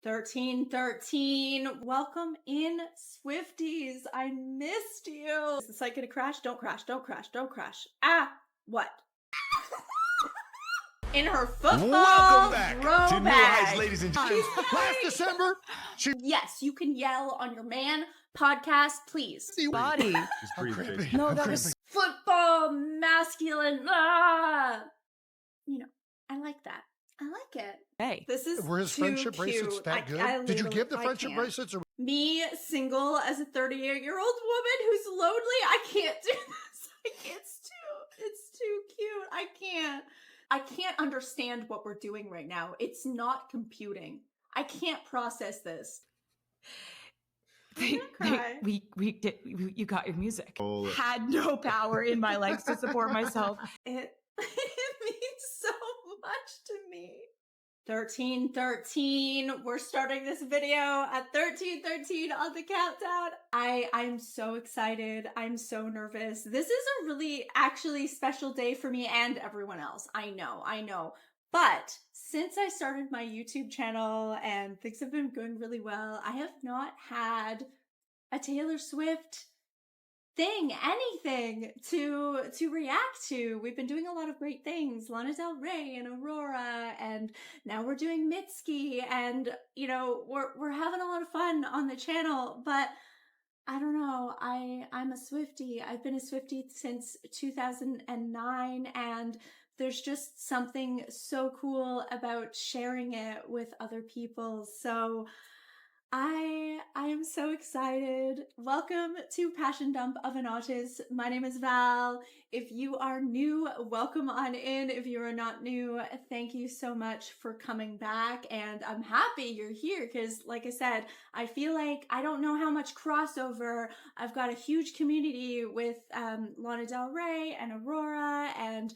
1313. Welcome in, Swifties. I missed you. Is the site gonna crash? Don't crash. Don't crash. Don't crash. Ah, what? In her football Welcome back throwback. to New Heights, ladies and gentlemen. She's Last December, yes, you can yell on your man podcast, please. Body. She's pretty big. No, that was Football, masculine. Ah. You know, I like that. I like it. hey. This is Were his too friendship bracelets cute. that good? I Did you give the literally- friendship can't. bracelets? Or Me, single as a 38-year-old woman who's lonely, I can't do this. It's too cute. I can't understand what we're doing right now. It's not computing. I can't process this. You got your music. Had no power in my legs to support myself. It means so much to me. 1313. We're starting this video at 1313 on the countdown. I'm so excited. I'm so nervous. This is a really actually special day for me and everyone else. I know. But since I started my YouTube channel and things have been going really well, I have not had a Taylor Swift anything to react to. We've been doing a lot of great things. Lana Del Rey and Aurora, and now we're doing Mitski, and you know, we're having a lot of fun on the channel, but I don't know, I'm a Swiftie. I've been a Swiftie since 2009, and there's just something so cool about sharing it with other people. So I am so excited. Welcome to Passion Dump of an Autist. My name is Val. If you are new, welcome on in. If you are not new, thank you so much for coming back. And I'm happy you're here because, like I said, I feel like I don't know how much crossover. I've got a huge community with Lana Del Rey and Aurora and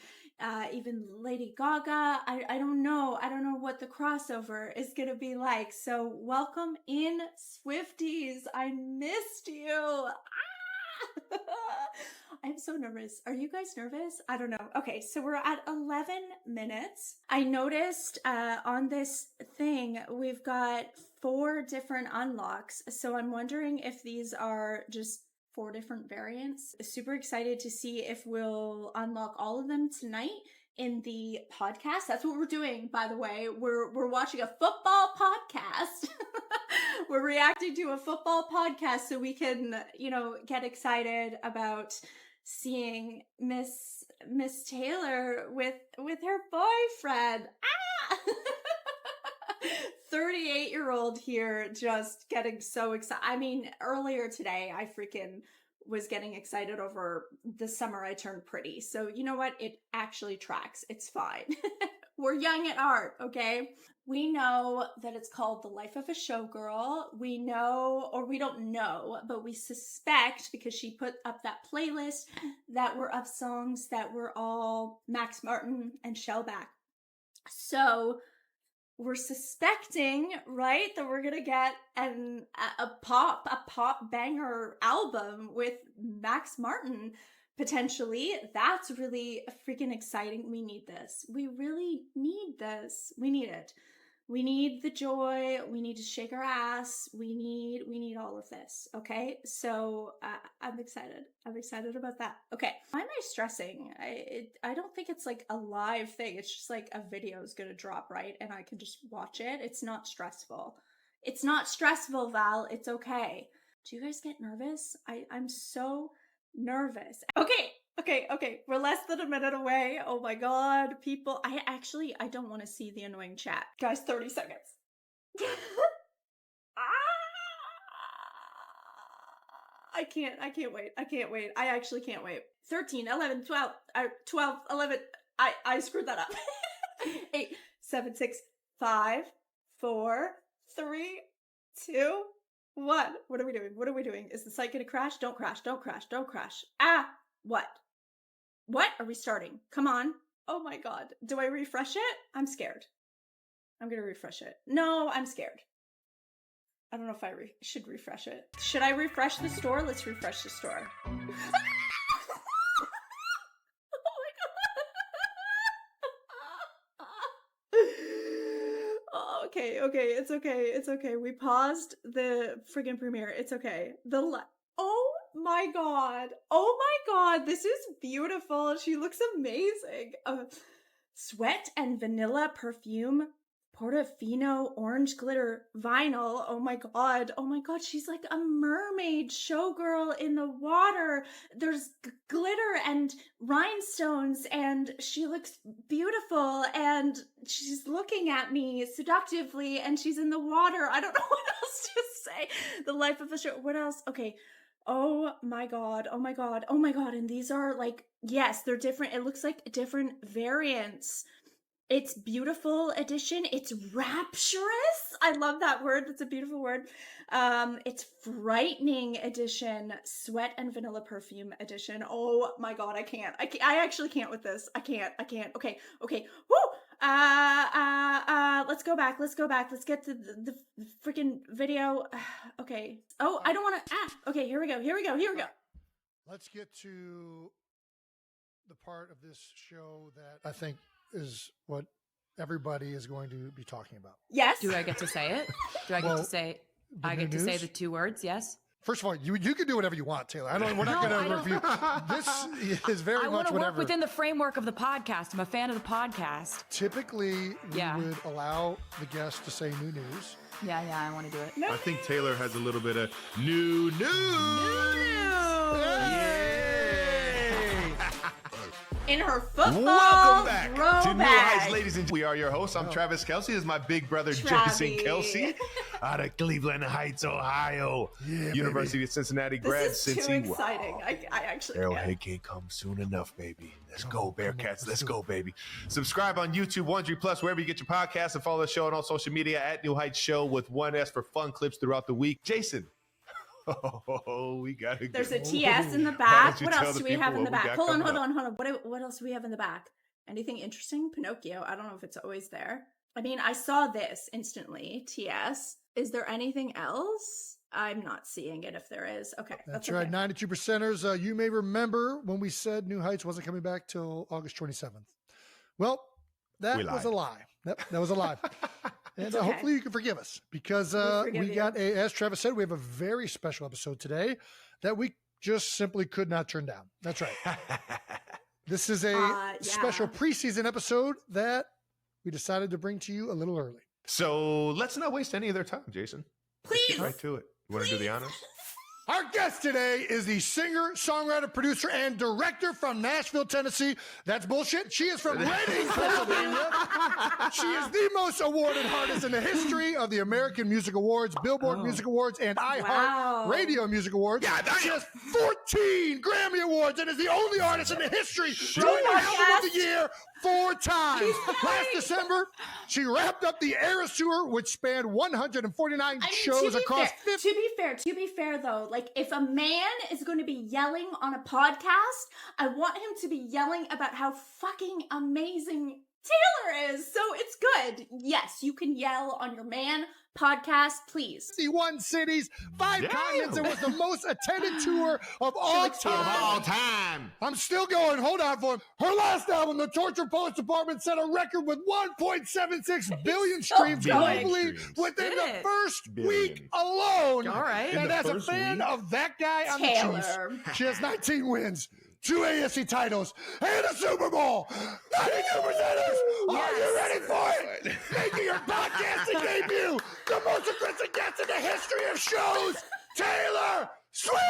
even Lady Gaga. I don't know what the crossover is gonna be like. So welcome in, Swifties. I missed you. Ah! I'm so nervous. Are you guys nervous? I don't know. Okay, so we're at 11 minutes. I noticed on this thing we've got 4 different unlocks. So I'm wondering if these are just 4 different variants. Super excited to see if we'll unlock all of them tonight in the podcast. That's what we're doing, by the way. We're watching a football podcast. We're reacting to a football podcast so we can, you know, get excited about seeing Miss Taylor with her boyfriend. Ah! 38-year-old here just getting so excited. I mean, earlier today, I freaking was getting excited over the summer I turned pretty. So you know what? It actually tracks. It's fine. We're young at heart, okay? We know that it's called The Life of a Showgirl. We know, or we don't know, but we suspect because she put up that playlist that were of songs that were all Max Martin and Shellback. So we're suspecting, right, that we're gonna get a pop banger album with Max Martin, potentially. That's really freaking exciting. We need this. We really need this. We need it. We need the joy. We need to shake our ass. We need all of this. Okay. So I'm excited. I'm excited about that. Okay. Why am I stressing? I don't think it's like a live thing. It's just like a video is going to drop, right? And I can just watch it. It's not stressful. It's not stressful, Val. It's okay. Do you guys get nervous? I'm so nervous. Okay. We're less than a minute away. Oh my god, people. I don't want to see the annoying chat. Guys, 30 seconds. I can't wait. I actually can't wait. 13, 11, 12, 11. I screwed that up. 8, 7, 6, 5, 4, 3, 2, 1. What are we doing? Is the site gonna crash? Don't crash. Ah, what? What are we starting? Come on. Oh my god. Do I refresh it? I'm scared. I'm gonna refresh it. No, I'm scared. I don't know if I should refresh it. Should I refresh the store? Let's refresh the store. Oh my god. It's okay. We paused the friggin' premiere. It's okay. Oh my god, this is beautiful. She looks amazing. Sweat and vanilla perfume, Portofino orange glitter vinyl. Oh my god, she's like a mermaid showgirl in the water. There's glitter and rhinestones, and she looks beautiful, and she's looking at me seductively, and she's in the water. I don't know what else to say. The life of the show. What else? Okay. Oh my god. And these are like, yes, they're different. It looks like different variants. It's beautiful edition. It's rapturous. I love that word. That's a beautiful word. It's frightening edition. Sweat and vanilla perfume edition. Oh my god, I actually can't with this. I can't. Okay. Woo! Let's go back. Let's get to the freaking video. Okay. Oh, I don't want to. Okay, here we go. Let's get to the part of this show that I think is what everybody is going to be talking about. Yes. Do I get to say it? Do I get to say? I get to say the two words. Yes. First of all, you can do whatever you want, Taylor. We're not going to review. This is very I much want to whatever. work within the framework of the podcast. I'm a fan of the podcast. Typically, we would allow the guest to say new news. Yeah, I want to do it. I think Taylor has a little bit of new news. In her football Welcome back throwback. to New Heights, ladies and gentlemen. We are your hosts. I'm Travis Kelsey. This is my big brother, Jason Kelsey, out of Cleveland Heights, Ohio. Yeah, University of Cincinnati grad. This is too exciting. I actually Arrowhead can't come soon enough, baby. Let's go, Bearcats. Let's go, baby. Subscribe on YouTube, Wondery Plus, wherever you get your podcasts, and follow the show on all social media at New Heights Show with one S for fun clips throughout the week. Jason. Oh, we got to There's a TS in the back. What else do we have in the back? Hold on. What else do we have in the back? Anything interesting? Pinocchio. I don't know if it's always there. I mean, I saw this instantly. TS. Is there anything else? I'm not seeing it if there is. Okay. That's right. 92%ers. You may remember when we said New Heights wasn't coming back till August 27th. Well, that was a lie. Yep, that was a lie. And hopefully you can forgive us because we got as Travis said, we have a very special episode today that we just simply could not turn down. That's right. This is a special preseason episode that we decided to bring to you a little early. So let's not waste any of their time, Jason. Please. Let's get right to it. You want to do the honors? Our guest today is the singer, songwriter, producer, and director from Nashville, Tennessee. That's bullshit. She is from Reading, Pennsylvania. She is the most awarded artist in the history of the American Music Awards, Billboard Music Awards, and iHeart Radio Music Awards. She has 14 Grammy Awards and is the only artist in the history to win the Album of the Year 4 times. Last December, she wrapped up the Eras Tour, which spanned 149 shows across 50. To be fair though, like if a man is going to be yelling on a podcast, I want him to be yelling about how fucking amazing Taylor is. So it's good. Yes, you can yell on your man podcast, please. 51 cities, 5 continents. It was the most attended tour of all time. I'm still going. Hold on for him. Her last album, The Torture Poets Department, set a record with 1.76 billion streams globally within the first week alone. All right. And as a fan of that guy on the Chiefs, she has 19 wins, 2 AFC titles, and a Super Bowl. 92%ers. Are you ready for it? Making her podcasting debut, the most aggressive guest in the history of shows, Taylor Swift!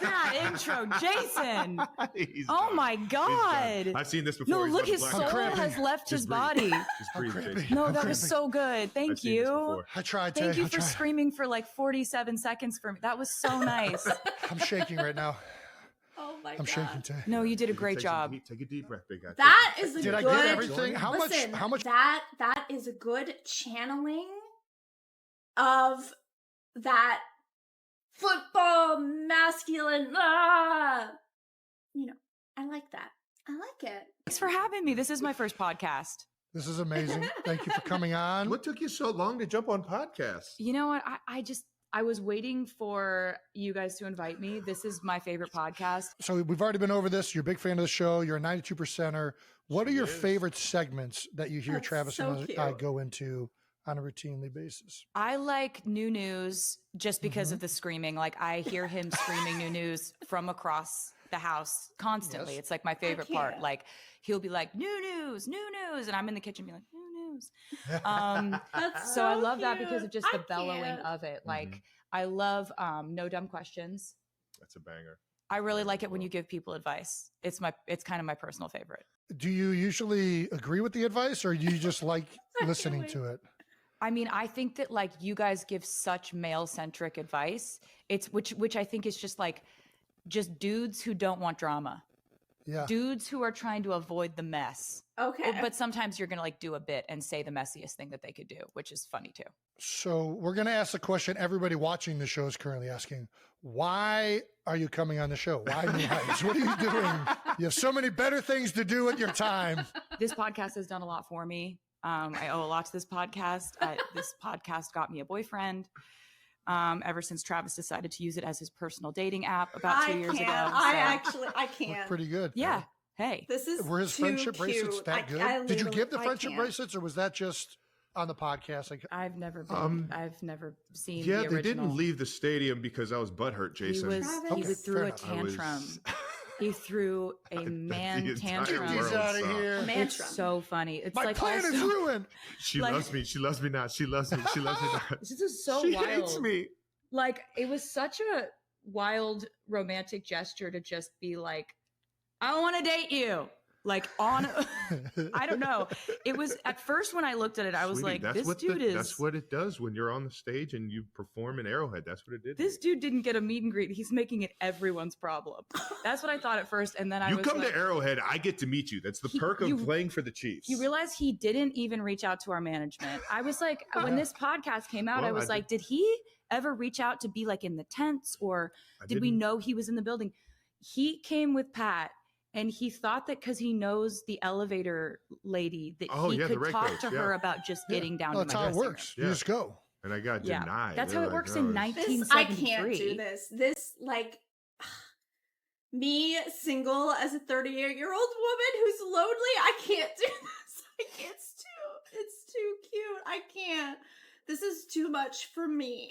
That intro, Jason. Oh my God. I've seen this before. No, look, his soul has left his body. No, that was so good. Thank you. I tried to. Thank you for screaming for like 47 seconds for me. That was so nice. I'm shaking right now. Oh my God. I'm shaking too. No, you did a great job. Take a deep breath, big guy. That is a Did good. I get everything? How much? That is a good channeling of that football masculine. You know, I like that. I like it. Thanks for having me. This is my first podcast. This is amazing. Thank you for coming on. What took you so long to jump on podcasts? You know what? I was waiting for you guys to invite me. This is my favorite podcast. So we've already been over this. You're a big fan of the show. You're a 92%er. What are your favorite segments that you hear That's Travis so and I go into on a routinely basis? I like new news just because of the screaming. Like I hear him screaming new news from across the house constantly. Yes. It's like my favorite part. can't. Like he'll be like, new news. And I'm in the kitchen being like, new news. That's So I love that because of cute. just the I bellowing can't. of it. Like I love No Dumb Questions. That's a banger. I really like it when you give people advice. It's kind of my personal favorite. Do you usually agree with the advice or do you just like listening to it? I mean, I think that like you guys give such male-centric advice. It's which I think is just like just dudes who don't want drama. Yeah. Dudes who are trying to avoid the mess. Okay. But sometimes you're going to like do a bit and say the messiest thing that they could do, which is funny too. So we're going to ask the question everybody watching the show is currently asking. Why are you coming on the show? Why New Heights? What are you doing? You have so many better things to do with your time. This podcast has done a lot for me. I owe a lot to this podcast. This podcast got me a boyfriend. Ever since Travis decided to use it as his personal dating app about 2 years ago. I So, can't. Pretty good. yeah. Hey, This is Were his too friendship cute. bracelets that good? I Did you give the literally- I friendship can't. bracelets or was that just on the podcast? Like, I've never been. I've never seen. Yeah, the they original. didn't leave the stadium because I was butthurt, Jason. He Okay, threw fair a enough. I was- tantrum. He threw a man entire tantrum. get these world out of saw. here. Man- It's so funny. It's My like plan is also, ruined. She like- loves me. She loves me not. She loves me. She loves me not. This is so she wild. hates me. Like it was such a wild romantic gesture to just be like, I want to date you. Like on, I don't know. It was at first when I looked at it, I was Sweetie, like, that's this what dude is. That's what it does when you're on the stage and you perform in Arrowhead. That's what it did. to This me. dude didn't get a meet and greet. He's making it everyone's problem. That's what I thought at first, and then I You was come like, to Arrowhead, I get to meet you. That's the perk of playing for the Chiefs. you realize he didn't even reach out to our management. I was like, when this podcast came out, Well, I was I like, did he ever reach out to be like in the tents or did we didn't- know he was in the building? He came with Pat and he thought that because he knows the elevator lady that Oh, he yeah, the could red talk coach, to yeah. her about just getting down Well, to that's my how it dressing works. Yeah. You just go. and I got Yeah, denied. that's They how were it works "No, in it's- This, I can't 1973. do this. This, like, me single as a 38-year-old woman who's lonely, I can't do this. It's too cute. I can't. This is too much for me.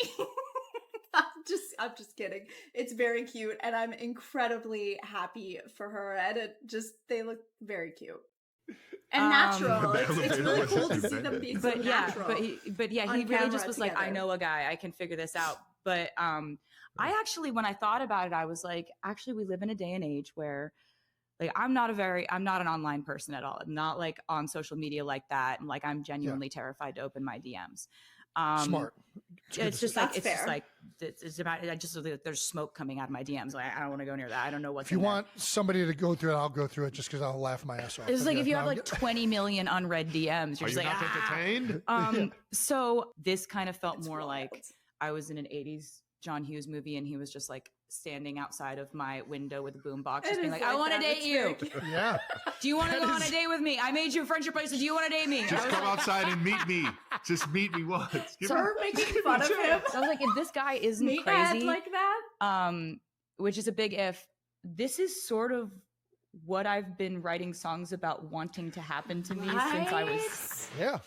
I'm just kidding. It's very cute, and I'm incredibly happy for her. And they look very cute and natural. The It's elevator really was cool to just see them bad. be so But yeah, natural. but yeah, on he really just camera was like, I together. know a guy, I can figure this out. But I actually, when I thought about it, I was like, actually, we live in a day and age where like I'm not an online person at all. I'm not like on social media like that. And like I'm genuinely terrified to open my DMs. Smart. It's just That's like fair. it's about I just there's smoke coming out of my DMs. Like I don't want to go near that. I don't know what's If you in there. want somebody to go through it, I'll go through it just because I'll laugh my ass off. It's But like yeah, if you no, have I'm like get- 20 million unread DMs, you're Are just you like, not entertained? So this kind of felt It's more wild. like I was in an 80s John Hughes movie and he was just like standing outside of my window with a boombox, just It being is like, I want to that. date It's you. very cute. Yeah. Do you want to That go on a is- date with me? I made you a friendship bracelet. Do you want to date me? I Just was come like, outside and meet me. Just meet me once. Give So me- her making fun of him. so I was like, if this guy isn't Meathead crazy, like that. which is a big if, this is sort of what I've been writing songs about wanting to happen to me since I was Yeah.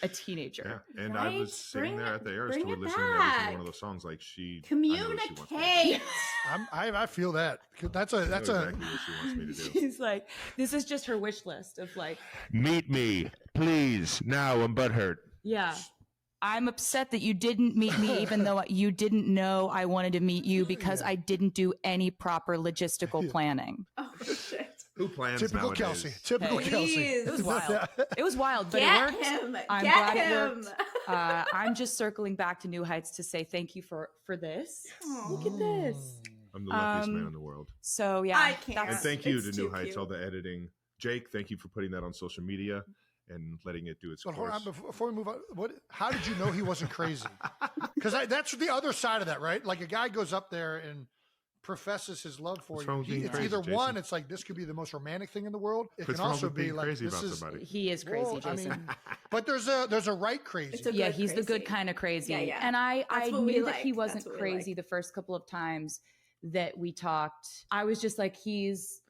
a teenager. Yeah, and Right? I was sitting Bring there it- at the Eras bring Tour it listening to every single back. one of those songs. Like I know what she wants me to do. Communicate. I feel that. That's a I know that's a exactly what she wants me to do. He's like, this is just her wish list of like, Meet me, please. Now I'm butthurt. yeah. I'm upset that you didn't meet me, even though you didn't know I wanted to meet you because I didn't do any proper logistical planning. Oh shit. Who plans typical nowadays? Kelsey. Typical Hey. Kelsey. Please. It was wild. It was wild, but Get it worked. him. I'm Get glad it him. worked. I'm just circling back to New Heights to say thank you for this. Look at this. I'm the luckiest man in the world. So yeah, I can't. And that's- thank you It's to New too Heights, cute. all the editing. Jake, thank you for putting that on social media and letting it do its But hold on, course. before we move on, how did you know he wasn't crazy? Because that's the other side of that, right? Like a guy goes up there and professes his love for What's wrong you. with being It's crazy, either Jason? one, it's like this could be the most romantic thing in the world. It What's can wrong also with be being like crazy this about is. somebody? He is crazy, Well, Jason. But there's a right crazy. It's a Yeah, good he's the good crazy. kind of crazy. Yeah, yeah. And I That's what we knew that he like. wasn't That's what we crazy like. the first couple of times that we talked. I was just like, he's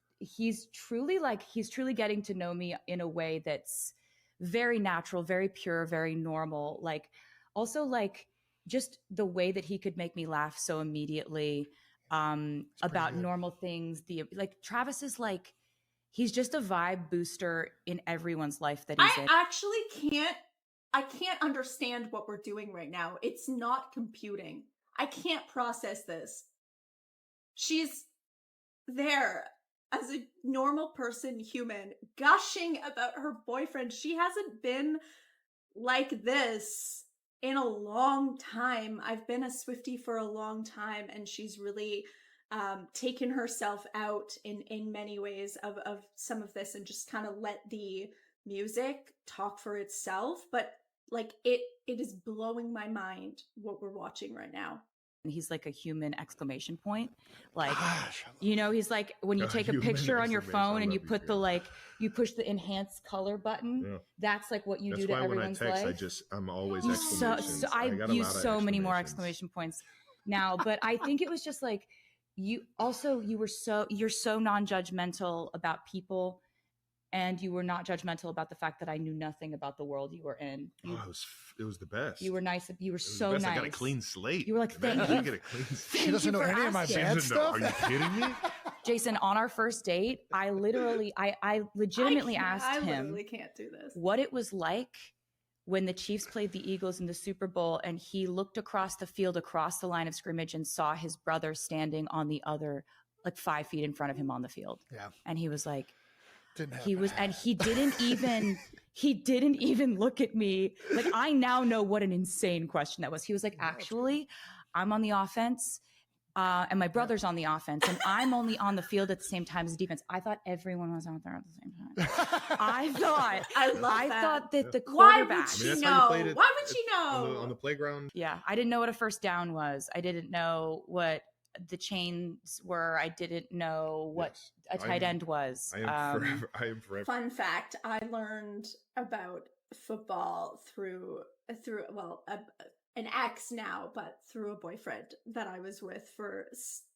truly getting to know me in a way that's very natural, very pure, very normal. Like, also like just the way that he could make me laugh so immediately about good. normal things. Travis is like, he's just a vibe booster in everyone's life that he's in. I actually can't understand what we're doing right now. It's not computing. I can't process this. She's there as a normal person, human, gushing about her boyfriend. She hasn't been like this in a long time. I've been a Swiftie for a long time, and she's really taken herself out in many ways of some of this and just kind of let the music talk for itself. But like it is blowing my mind what we're watching right now. He's like a human exclamation point. Like, Gosh, he's like when you take a human picture on your exclamation. phone I and you love put these the guys. you push the enhance color button. Yeah. That's like what you That's do to why when I everyone's text, life. I'm always So, exclamations. I got a use lot of so many more exclamations. exclamation points now, but I think it was just like you're so non-judgmental about people, and you were not judgmental about the fact that I knew nothing about the world you were in. It was the best. You were nice. You were It was so the best. nice. I got a clean slate. You were like, Imagine thank you. get a clean slate. She doesn't know any of my asking. bad Jason, no, stuff. are you kidding me? Jason, on our first date, I legitimately asked I him literally can't do this. what it was like when the Chiefs played the Eagles in the Super Bowl and he looked across the field, across the line of scrimmage, and saw his brother standing on the other, like 5 feet in front of him on the field. Yeah. And he was like, Didn't he didn't even look at me. Like, I now know what an insane question that was. He was like, actually, I'm on the offense. And my brother's on the offense, and I'm only on the field at the same time as the defense. I thought everyone was out there at the same time. I thought that the Why quarterback. would she that's how you know? played it Why would she know? on the playground. Yeah, I didn't know what a first down was. I didn't know what the chains were. I didn't know what Yes. a tight end was. I am forever. Fun fact: I learned about football through an ex now, but through a boyfriend that I was with for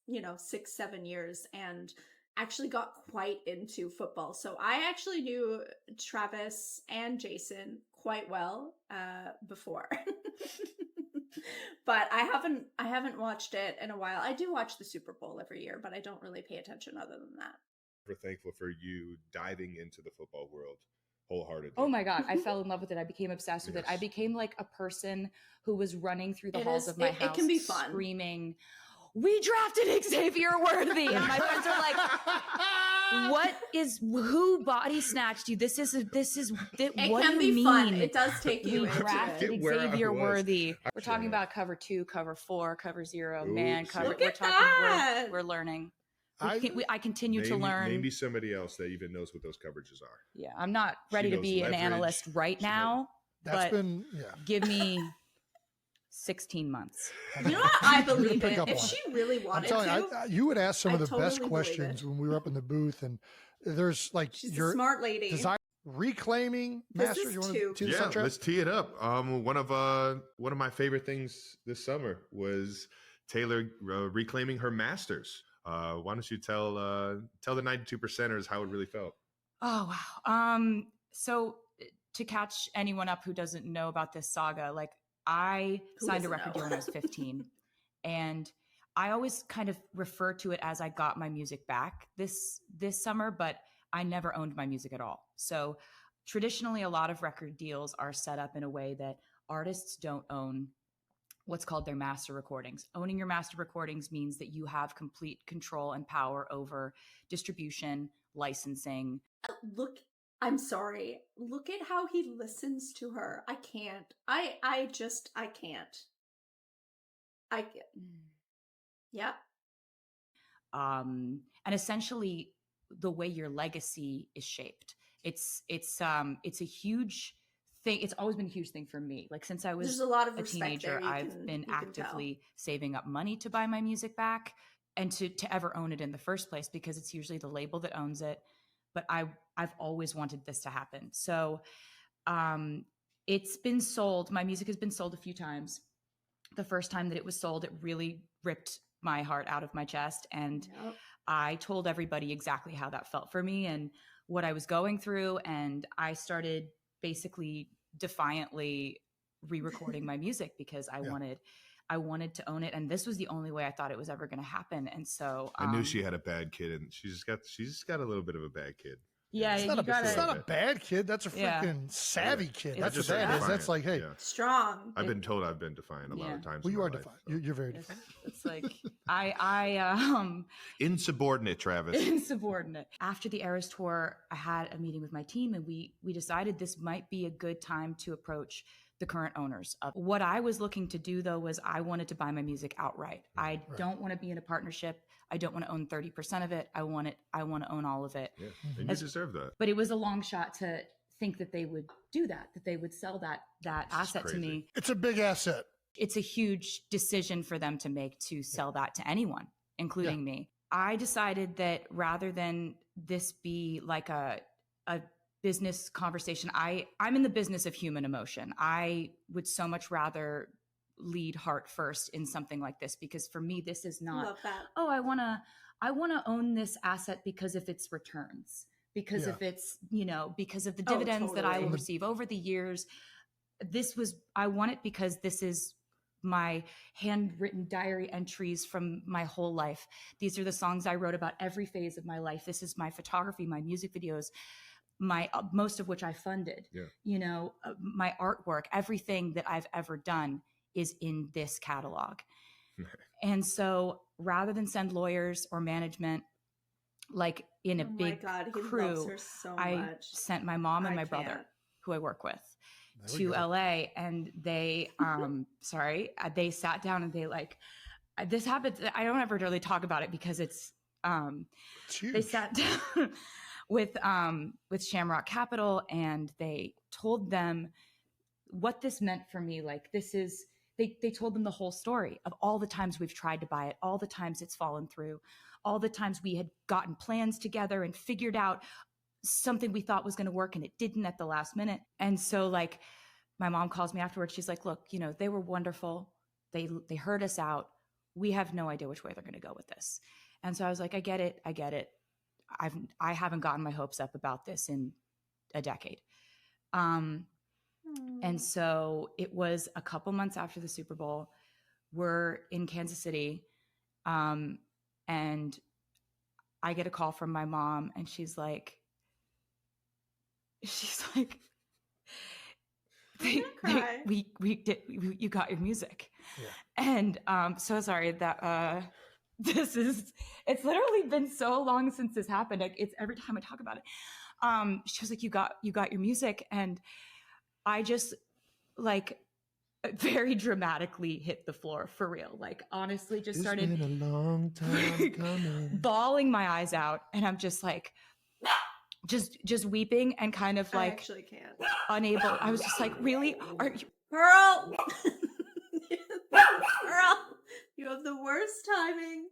6-7 years, and actually got quite into football. So I actually knew Travis and Jason quite well before. But I haven't watched it in a while. I do watch the Super Bowl every year, but I don't really pay attention other than that. We're thankful for you diving into the football world wholeheartedly. Oh my God, I fell in love with it. I became obsessed with it. I Yes. became like a person who was running through the It halls is- of my it house can be fun. screaming, "We drafted Xavier Worthy!" And my friends are like, who body snatched you? What It do can be you mean? fun. It does take you We into drafted it. Get where I Xavier was. Worthy. I We're talking should about cover 2, cover 4, cover 0, man, Oops. cover. Look We're at talking. that. We're learning. I- I continue to Maybe- learn. Maybe somebody else that even knows what those coverages are. Yeah, I'm not She ready to knows be an leverage. analyst right She knows- now, That's but been give me 16 months. You know what? I You're gonna believe pick it. up If on she it. really I'm wanted telling you, to, you would ask some I of the totally best believe questions it. when we were up in the booth, and there's like she's a your smart lady. desire reclaiming This masters. is You want two. to tee this Yeah, up, Trev? let's tee it up. One of my favorite things this summer was Taylor reclaiming her masters. Why don't you tell the 92%ers how it really felt? Oh wow. So to catch anyone up who doesn't know about this saga, like I Who signed a doesn't record know? deal when I was 15, and I always kind of refer to it as I got my music back this summer, but I never owned my music at all. So traditionally, a lot of record deals are set up in a way that artists don't own what's called their master recordings. Owning your master recordings means that you have complete control and power over distribution, licensing. Look, I'm sorry. Look at how he listens to her. I can't. I can't. Yeah. And essentially the way your legacy is shaped. It's a huge thing. It's always been a huge thing for me. Like since I was There's a lot of a respect teenager, there. I've been actively saving up money to buy my music back. and to ever own it in the first place, because it's usually the label that owns it. But I've always wanted this to happen. So it's been sold. My music has been sold a few times. The first time that it was sold, it really ripped my heart out of my chest. And I told everybody exactly how that felt for me and what I was going through. And I started basically defiantly re-recording my music because I wanted to own it. And this was the only way I thought it was ever going to happen. And so I knew she had a bad kid, and she's just got a little bit of a bad kid. Yeah, it's not a bad kid. That's a freaking savvy kid. That's what that is. That's like, hey, strong. I've been told I've been defiant a lot of times. Well, you are defiant. So. You're very defiant. It's like I insubordinate, Travis. Insubordinate. After the Eras tour, I had a meeting with my team, and we decided this might be a good time to approach the current owners of. What I was looking to do, though, was I wanted to buy my music outright. I don't want to be in a partnership. I don't want to own 30% of it. I want to own all of it. Yeah, and you deserve that. But it was a long shot to think that they would do that they would sell that asset to me. It's a big asset. It's a huge decision for them to make, to sell that to anyone, including me. I decided that rather than this be like a business conversation, I'm in the business of human emotion. I would so much rather lead heart first in something like this, because for me, this is not, I want to own this asset because of its returns, because of its, because of the dividends that I will receive over the years. I want it because this is my handwritten diary entries from my whole life. These are the songs I wrote about every phase of my life. This is my photography, my music videos, most of which I funded, my artwork, everything that I've ever done is in this catalog. And so rather than send lawyers or management, like in a big crew, I sent my mom and my brother, who I work with, to LA, and they, they sat down and they this happens. I don't ever really talk about it because it's they sat down with Shamrock Capital, and they told them what this meant for me. They told them the whole story of all the times we've tried to buy it, all the times it's fallen through, all the times we had gotten plans together and figured out something we thought was going to work and it didn't at the last minute. And so my mom calls me afterwards. She's like, look, they were wonderful. They heard us out. We have no idea which way they're going to go with this. And so I was like, I get it. I haven't gotten my hopes up about this in a decade. And so it was a couple months after the Super Bowl. We're in Kansas City. And I get a call from my mom, and she's like, you got your music. Yeah. And so sorry that it's literally been so long since this happened. It's every time I talk about it. She was like, you got your music. And I just very dramatically hit the floor, for real. Honestly, just started been a long time coming. bawling my eyes out. And I'm just just weeping and kind of I actually can't. Unable. I was just like, really? Are you? Pearl! Pearl! You have the worst timing.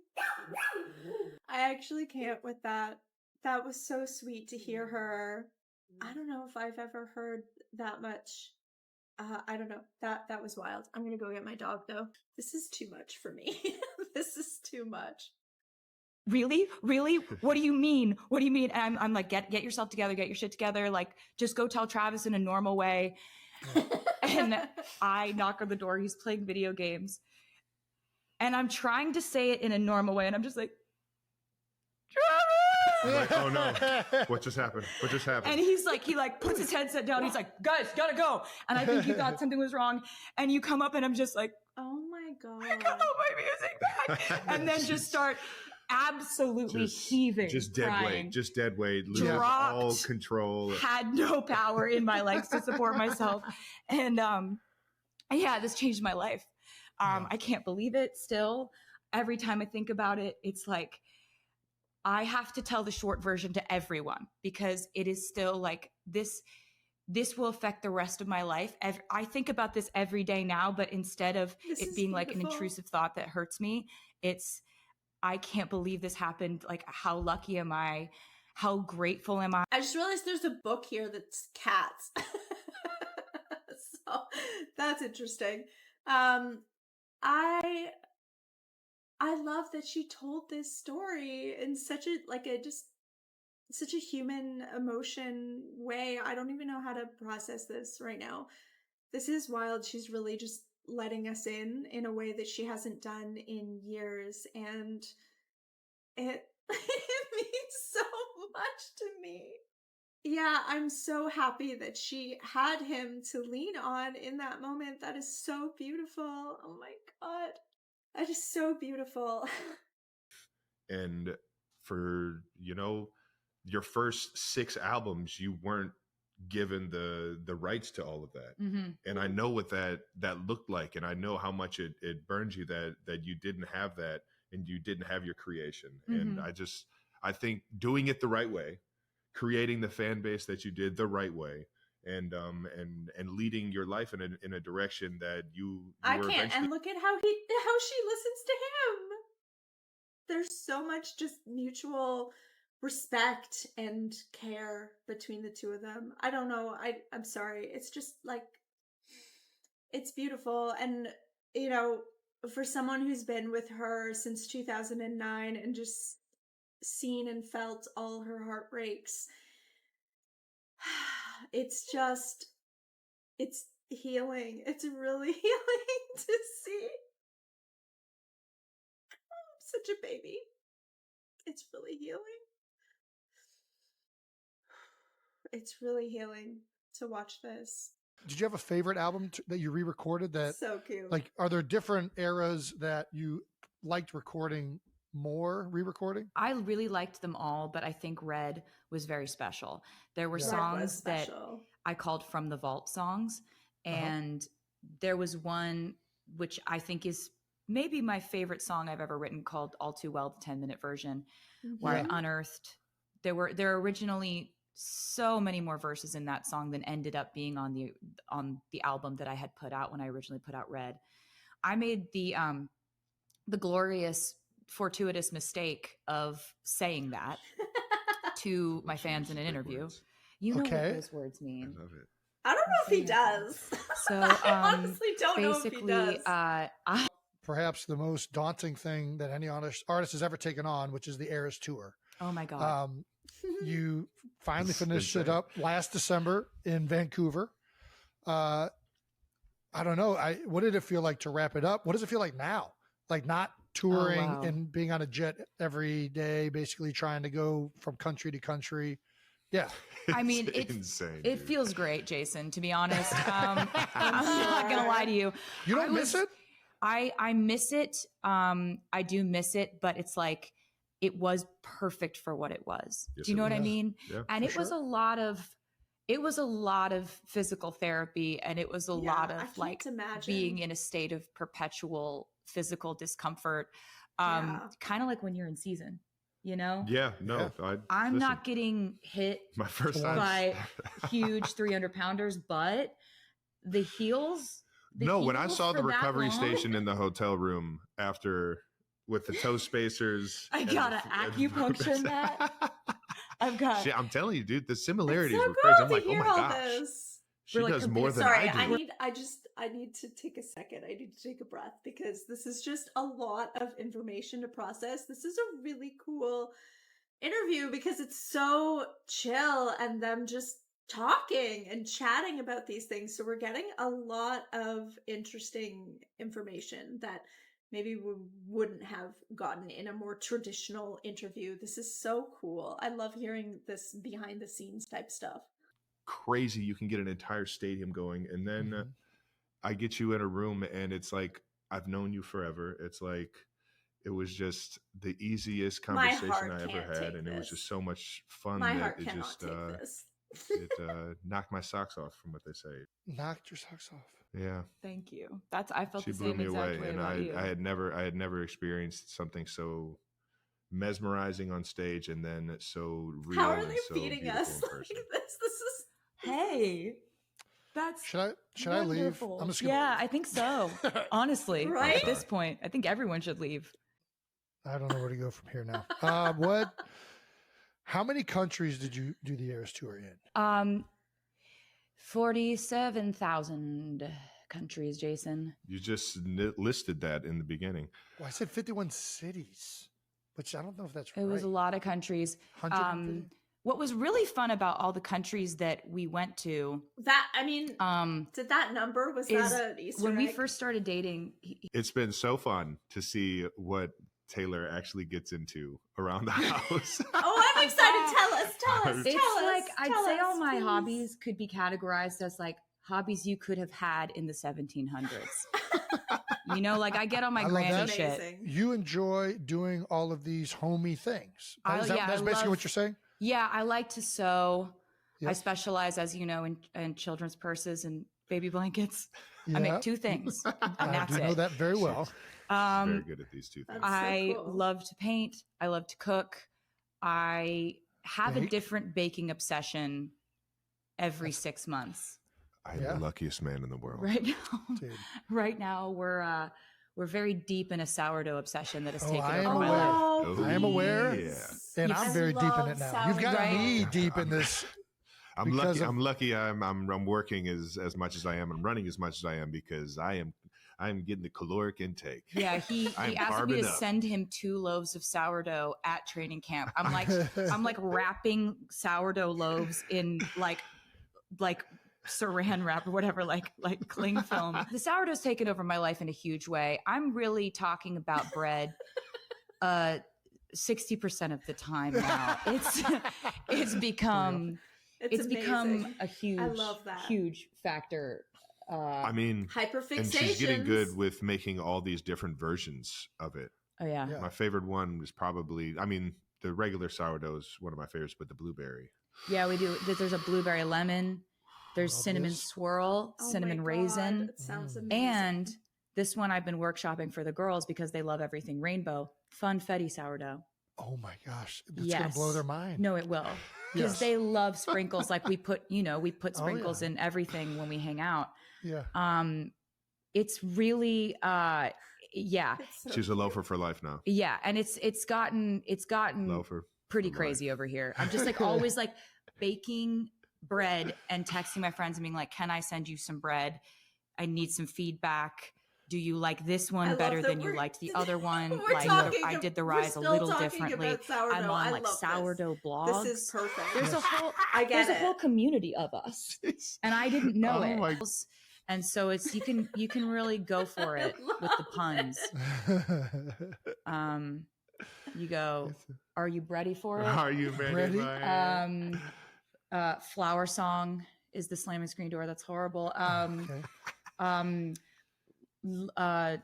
I actually can't with that. That was so sweet to hear her. I don't know if I've ever heard that much. I don't know. That was wild. I'm gonna go get my dog though. This is too much for me. This is too much. Really? What do you mean? And I'm like, get yourself together, get your shit together. Just go tell Travis in a normal way. And I knock on the door. He's playing video games. And I'm trying to say it in a normal way. And I'm just like, Travis! Oh no. What just happened? And he's he puts his headset down. He's like, guys, gotta go. And I think he thought something was wrong. And you come up and I'm just like, oh my God. I got all my music back. And then just start absolutely heaving, just dead weight, losing dropped, all control, had no power in my legs to support myself. And this changed my life. I can't believe it still. Every time I think about it, it's I have to tell the short version to everyone, because it is still this will affect the rest of my life. I think about this every day now, but instead of it being an intrusive thought that hurts me, it's I can't believe this happened. Like, how lucky am I? How grateful am I? I just realized there's a book here that's cats. So that's interesting. I love that she told this story in such a just such a human emotion way. I don't even know how to process this right now. This is wild. She's really just letting us in a way that she hasn't done in years, and it it means so much to me. Yeah, I'm so happy that she had him to lean on in that moment. That is so beautiful. Oh my God. That is so beautiful. And for, your first 6 albums, you weren't given the rights to all of that. Mm-hmm. And I know what that looked like, and I know how much it burned you that you didn't have that, and you didn't have your creation. Mm-hmm. And I think doing it the right way, creating the fan base that you did the right way, and leading your life in a direction that you I were can't. eventually. And look at how she listens to him. There's so much just mutual respect and care between the two of them. I don't know. I'm sorry. It's just like, it's beautiful. And, for someone who's been with her since 2009 and just seen and felt all her heartbreaks, it's healing. It's really healing to see. I'm such a baby. It's really healing. It's really healing to watch this. Did you have a favorite album that you re-recorded that, So cute. like, are there different eras that you liked recording more, re-recording? I really liked them all, but I think Red was very special. There were Yeah. songs that I called From the Vault songs. And there was one which I think is maybe my favorite song I've ever written, called All Too Well, the 10-minute version, where I unearthed, there were originally so many more verses in that song than ended up being on the album that I had put out when I originally put out Red. I made the glorious, fortuitous mistake of saying that to my fans in an interview. Words. You know what those words mean. I love it. I don't know if he does. So I honestly don't know if he basically, does. Perhaps the most daunting thing that any artist has ever taken on, which is the Eras Tour. Oh my God. You finally finished it up last December in Vancouver. I don't know. What did it feel like to wrap it up? What does it feel like now? Like, not touring and being on a jet every day, basically trying to go from country to country. Yeah. I mean, It's insane. It feels great, Jason, to be honest. I'm not going to lie to you. You don't miss it? I miss it. I do miss it, but it's like, it was perfect for what it was. Yes, do you know what I was. mean? Yeah, and it was a lot of physical therapy, and it was a lot of like being in a state of perpetual physical discomfort. Kind of like when you're in season, you know? Yeah, no. Yeah. I'm not getting hit my first time by huge 300 pounders, but the heels. When I saw the recovery station in the hotel room after, with the toe spacers, I got an acupuncture mat. I've got. Shit, I'm telling you, dude, the similarities so were crazy. I'm cool like, to oh hear my all gosh, this. she does more than Sorry, I do. I need to take a second. I need to take a breath, because this is just a lot of information to process. This is a really cool interview because it's so chill and them just talking and chatting about these things. So we're getting a lot of interesting information that maybe we wouldn't have gotten in a more traditional interview. This is so cool. I love hearing this behind the scenes type stuff. Crazy, you can get an entire stadium going, and then I get you in a room, and it's like, I've known you forever. It's like, it was just the easiest conversation I ever had, and it was just so much fun that it just it knocked my socks off, from what they say. Knocked your socks off. Yeah. Thank you. I felt she the blew same me exact away, way and about you. I had never experienced something so mesmerizing on stage, and then so real. How are and they so feeding beautiful us in like person. this? This is Hey, that's should I leave? wonderful. I'm just gonna I think so. Honestly, Right? at this point, I think everyone should leave. I don't know where to go from here now. How many countries did you do the Eras tour in? 47,000 countries, Jason. You just listed that in the beginning. Well, I said 51 cities, which I don't know if that's right. It was a lot of countries. 150? What was really fun about all the countries that we went to, That, I mean, did that number, was is that an Easter when we egg? first started dating, It's been so fun to see what Taylor actually gets into around the house. Oh, I'm excited. Tell us. it's Tell us, like, I'd tell say us, all my please. hobbies could be categorized as like hobbies you could have had in the 1700s. You know, like I get on my I love granny that. shit. Amazing. You enjoy doing all of these homey things. I- yeah, That's I basically love- what you're saying? Yeah, I like to sew. Yep. I specialize, as you know, in children's purses and baby blankets. I Yeah. make two things, and I that's do know it. that very well. Very good at these two things. That's so I cool. love to paint. I love to cook. I have a Bake? different baking obsession every 6 months. I am Yeah. the luckiest man in the world. Right now, Dude. right now we're very deep in a sourdough obsession that has Oh, taken I am over my life. Oh, I am aware. please. And Yes. I'm I very deep in love it now. You've got sourdough. me deep in this. I'm Because lucky. of- I'm lucky. I'm working as much as I am. I'm running as much as I am because I'm getting the caloric intake. Yeah, he I'm asked me to carbing up. send him 2 loaves of sourdough at training camp. I'm like wrapping sourdough loaves in like saran wrap or whatever, like cling film. The sourdough's taken over my life in a huge way. I'm really talking about bread 60% of the time now. It's become it's become amazing. a huge I love that. huge factor. I mean, Hyperfixations. and she's getting good with making all these different versions of it. Oh yeah. Yeah. My favorite one is probably, I mean, the regular sourdough is one of my favorites, but the blueberry. Yeah, we do. There's a blueberry lemon. There's Love cinnamon this. swirl, Oh my cinnamon God, raisin, it sounds Mm. amazing. and this one I've been workshopping for the girls because they love everything rainbow. Funfetti sourdough. Oh my gosh. That's going to blow Yes. their mind. No, it will. Because Yes. they love sprinkles. Like we put Oh, sprinkles yeah. in everything when we hang out. Yeah. It's really yeah. It's so She's a cute. loafer for life now. Yeah. And it's gotten Loafer. pretty for crazy over here. I'm just like always like baking bread and texting my friends and being like, can I send you some bread? I need some feedback. Do you like this I one love better that than you we're- liked the other one? we're Like talking I did the we're rise a still little talking differently. about sourdough. I'm on I like love this. sourdough blogs. This is perfect. There's a whole I get there's a it. whole community of us. And I didn't know Oh it. my- And so it's you can really go for it with the puns. You go, are you ready for it? Are you ready? Ready? Ryan? Flower song is the slamming screen door. That's horrible. Okay.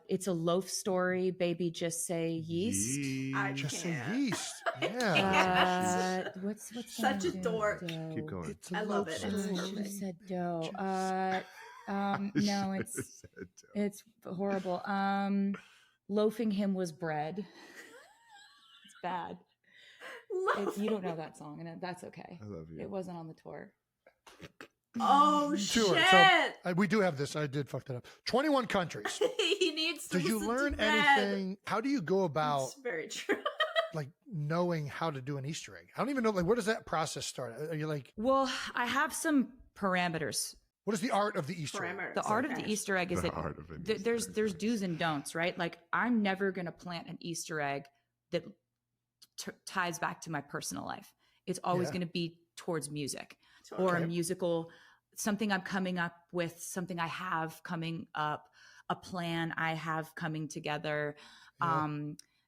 It's a loaf story. Baby, just say yeast. I Just say can't. yeast. Yeah. What's Such a that? dork. Dough. Keep going. It's a I love loaf it. It's story. I should have perfect. said dough. No, it's Said it's horrible. Loafing him was bread. It's bad. You don't know that song, and that's okay. I love you. It wasn't on the tour. Oh Tour. shit! So we do have this. I did fuck that up. 21 countries. He needs to. Did you listen learn to Red. anything? How do you go about It's very true. like knowing how to do an Easter egg? I don't even know. Like, where does that process start? Are you like, Well, I have some parameters. what is the art of the Easter egg? Parameters. The art of Okay. the Easter egg is The that art of an th- Easter there's egg. do's and don'ts, right? Like I'm never going to plant an Easter egg that ties back to my personal life. It's always Yeah. going to be towards music Totally. or a Okay. musical, something I'm coming up with, something I have coming up, a plan I have coming together, Yeah.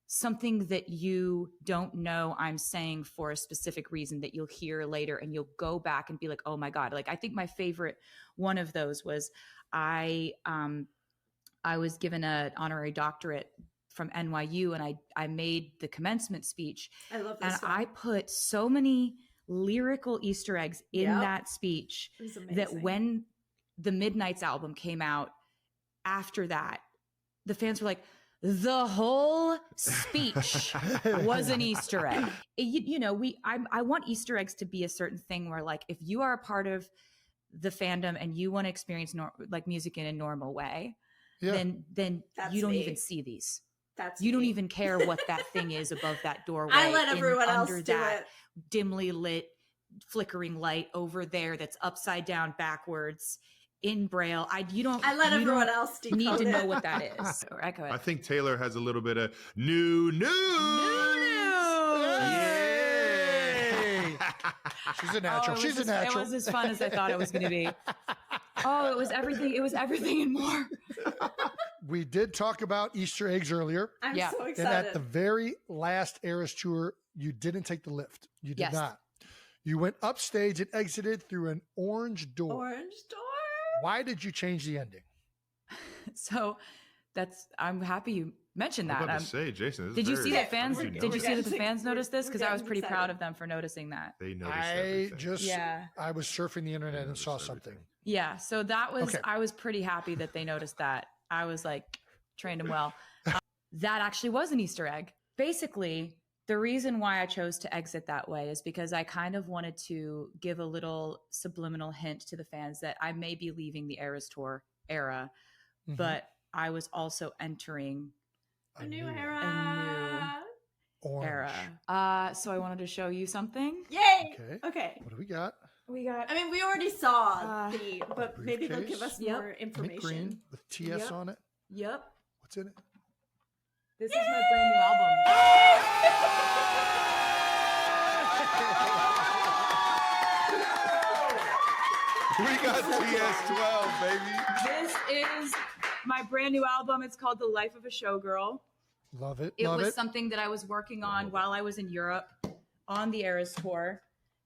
something that you don't know I'm saying for a specific reason that you'll hear later and you'll go back and be like, oh my God. Like I think my favorite one of those was I was given an honorary doctorate from NYU and I made the commencement speech I love and this one. I put so many lyrical Easter eggs in Yep. that speech It was that amazing. when the Midnight's album came out after that, the fans were like, the whole speech was an Easter egg. I want Easter eggs to be a certain thing where like, if you are a part of the fandom and you want to experience like music in a normal way, Yeah. then That's you don't me. even see these. You don't me. even care what that thing is above that doorway. I let everyone else under do that it. dimly lit, flickering light over there that's upside down, backwards, in Braille. I let you everyone don't else decode need to know it. what that is. Or echo it. I think Taylor has a little bit of new news. Yay! She's a natural. She's a natural. It was as fun as I thought it was going to be. Oh, it was everything. It was everything and more. We did talk about Easter eggs earlier. I'm Yeah. so And excited. at the very last Eras tour, you didn't take the lift. You did Yes. not. You went upstage and exited through an orange door. Orange door. Why did you change the ending? So I'm happy you mentioned I'm that. about to say, Jason. This is Did you very- see that how fans? did you Did you know see that? that the fans noticed this? We're Because I was getting pretty proud excited. of them for noticing that. They noticed I everything. just, Yeah. I was surfing the internet and noticed saw everything. something. Yeah. So that was, Okay. I was pretty happy that they noticed that. I was like, trained them well. That actually was an Easter egg. Basically, the reason why I chose to exit that way is because I kind of wanted to give a little subliminal hint to the fans that I may be leaving the Eras Tour era, Mhm. but I was also entering A new knew it. era. Orange. era. So I wanted to show you something. Yay. Okay. Okay. What do we got? We got I mean, we already saw Uh, but maybe they'll give us Yep. more Mint information. green with TS Yep. on it. Yep. What's in it? This is my brand new album. We got TS12, baby. This is my brand new album. It's called The Life of a Showgirl. Love it. It Love was it. something that I was working on while I was in Europe on the Eras tour.